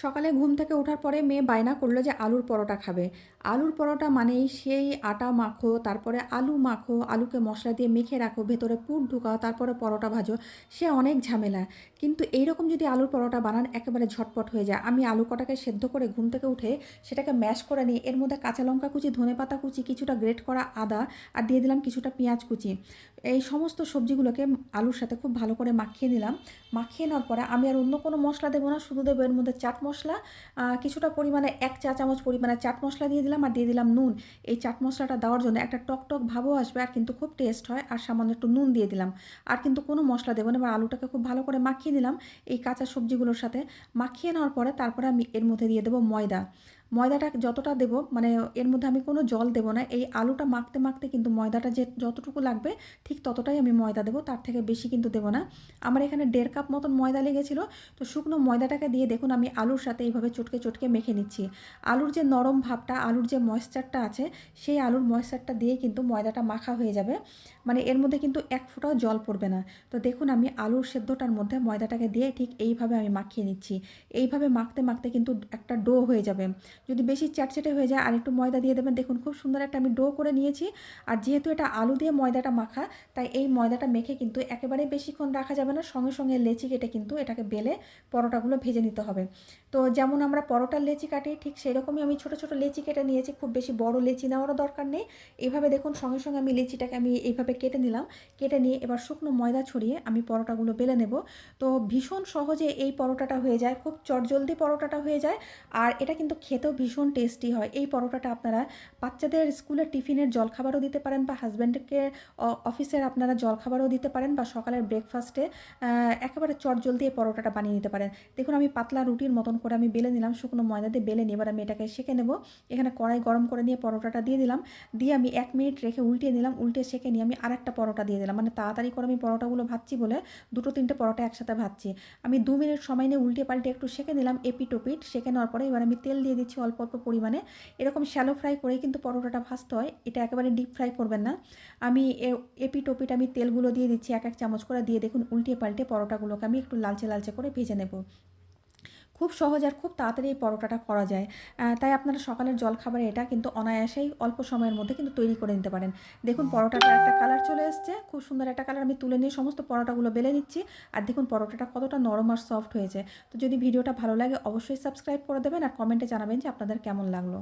সকালে ঘুম থেকে ওঠার পরে মেয়ে বায়না করলো যে আলুর পরোটা খাবে। আলুর পরোটা মানেই সেই আটা মাখো, তারপরে আলু মাখো, আলুকে মশলা দিয়ে মেখে রাখো, ভেতরে পুর ঢুকাও, তারপরে পরোটা ভাজো। সে অনেক ঝামেলা। কিন্তু এইরকম যদি আলুর পরোটা বানান একেবারে ঝটপট হয়ে যায়। আমি আলু কটাকে সেদ্ধ করে ঘুম থেকে উঠে সেটাকে ম্যাশ করে নিয়ে এর মধ্যে কাঁচা লঙ্কা কুচি, ধনেপাতা কুচি, কিছুটা গ্রেট করা আদা আর দিয়ে দিলাম কিছুটা পেঁয়াজ কুচি। এই সমস্ত সবজিগুলোকে আলুর সাথে খুব ভালো করে মাখিয়ে নিলাম। মাখিয়ে নেওয়ার পরে আমি আর অন্য কোনো মশলা দেবো না, শুধু দেবো এর মধ্যে চাট মশলা। কিছুটা পরিমাণে 1 চা চামচ পরিমাণে চাট মশলা দিয়ে দিলাম আর দিয়ে দিলাম নুন। এই চাট মশলাটা দেওয়ার জন্য একটা টক টক ভাবও আসবে আর কিন্তু খুব টেস্ট হয়। আর সামান্য একটু নুন দিয়ে দিলাম। আর কিন্তু কোনো মশলা দেবো না। এবার আলুটাকে খুব ভালো করে মাখিয়ে নিলাম এই কাঁচা সবজিগুলোর সাথে। মাখিয়ে নেওয়ার পরে তারপরে আমি এর মধ্যে দিয়ে দেবো ময়দা। ময়দাটা যতটা দেবো মানে এর মধ্যে আমি কোনো জল দেবো না। এই আলুটা মাখতে মাখতে কিন্তু ময়দাটা যে যতটুকু লাগবে ঠিক ততটাই আমি ময়দা দেবো, তার থেকে বেশি কিন্তু দেবো না। আমার এখানে 1.5 কাপ মতন ময়দা লেগেছিলো। তো শুকনো ময়দাটাকে দিয়ে দেখুন আমি আলুর সাথে এইভাবে চটকে চটকে মেখে নিচ্ছি। আলুর যে নরম ভাবটা, আলুর যে ময়েশ্চারটা আছে, সেই আলুর ময়েশ্চারটা দিয়ে কিন্তু ময়দাটা মাখা হয়ে যাবে। মানে এর মধ্যে কিন্তু এক ফোঁটাও জল পড়বে না। তো দেখুন আমি আলুর সেদ্ধটার মধ্যে ময়দাটাকে দিয়ে ঠিক এইভাবে আমি মাখিয়ে নিচ্ছি। এইভাবে মাখতে মাখতে কিন্তু একটা ডো হয়ে যাবে। যদি বেশি চ্যাটচ্যাটে হয়ে যায় আর একটু ময়দা দিয়ে দেবেন। দেখুন খুব সুন্দর একটা আমি ডো করে নিয়েছি। আর যেহেতু এটা আলু দিয়ে ময়দাটা মাখা, তাই এই ময়দাটা মেখে কিন্তু একেবারে বেশিক্ষণ রাখা যাবে না। সঙ্গে সঙ্গে লেচি কেটে কিন্তু এটাকে বেলে পরোটাগুলো ভেজে নিতে হবে। তো যেমন আমরা পরোটার লেচি কাটি ঠিক সেরকমই আমি ছোটো ছোটো লেচি কেটে নিয়েছি। খুব বেশি বড় লেচি নেওয়ারও দরকার নেই। এইভাবে দেখুন সঙ্গে সঙ্গে আমি লেচিটাকে আমি এইভাবে কেটে নিলাম। কেটে নিয়ে এবার শুকনো ময়দা ছড়িয়ে আমি পরোটাগুলো বেলে নেব। তো ভীষণ সহজে এই পরোটাটা হয়ে যায়, খুব চটজলদি পরোটাটা হয়ে যায়। আর এটা কিন্তু খেতেও ভীষণ টেস্টি হয়। এই পরোটাটা আপনারা বাচ্চাদের স্কুলের টিফিনের জলখাবারও দিতে পারেন বা হাজব্যান্ডকে অফিসের আপনারা জলখাবারও দিতে পারেন বা সকালের ব্রেকফাস্টে একেবারে চটজলদি এই পরোটাটা বানিয়ে নিতে পারেন। দেখুন আমি পাতলা রুটির মতন করে আমি বেলে নিলাম, শুকনো ময়দা দিয়ে বেলে নিয়ে এবার আমি এটাকে সেঁকে নেব। এখানে কড়াই গরম করে নিয়ে পরোটাটা দিয়ে দিলাম। দিয়ে আমি 1 মিনিট রেখে উল্টিয়ে নিলাম। উল্টে সেঁকে নিয়ে আমি আরেকটা পরোটা দিয়ে দিলাম। মানে তাড়াতাড়ি করে আমি পরোটাগুলো ভাজছি বলে 2-3টে পরোটা একসাথে ভাজছি। আমি 2 মিনিট সময় নিয়ে উল্টে পাল্টে একটু সেঁকে নিলাম এপিট ওপিট। সেঁকে নেওয়ার পরে এবার আমি তেল দিয়ে দিচ্ছি অল্প অল্প পরিমাণে। এরকম শ্যালো ফ্রাই করেই কিন্তু পরোটাটা ভাজতে হয়। এটা একেবারে ডিপ ফ্রাই করবেন না। আমি এপিট ওপিট আমি তেলগুলো দিয়ে দিচ্ছি 1-1 চামচ করে। দিয়ে দেখুন উল্টিয়ে পাল্টে পরোটাগুলোকে আমি একটু লালচে লালচে করে ভেজে নেব। খুব সহজ আর খুব তাড়াতাড়ি এই পরোটাটা করা যায়। তাই আপনারা সকালের জলখাবারে এটা কিন্তু অনায়াসেই অল্প সময়ের মধ্যে কিন্তু তৈরি করে নিতে পারেন। দেখুন পরোটাটার একটা কালার চলে এসছে, খুব সুন্দর একটা কালার। আমি তুলে নিয়ে সমস্ত পরোটাগুলো বেলে নিচ্ছি। আর দেখুন পরোটাটা কতটা নরম আর সফট হয়েছে। তো যদি ভিডিওটা ভালো লাগে অবশ্যই সাবস্ক্রাইব করে দেবেন আর কমেন্টে জানাবেন যে আপনাদের কেমন লাগলো।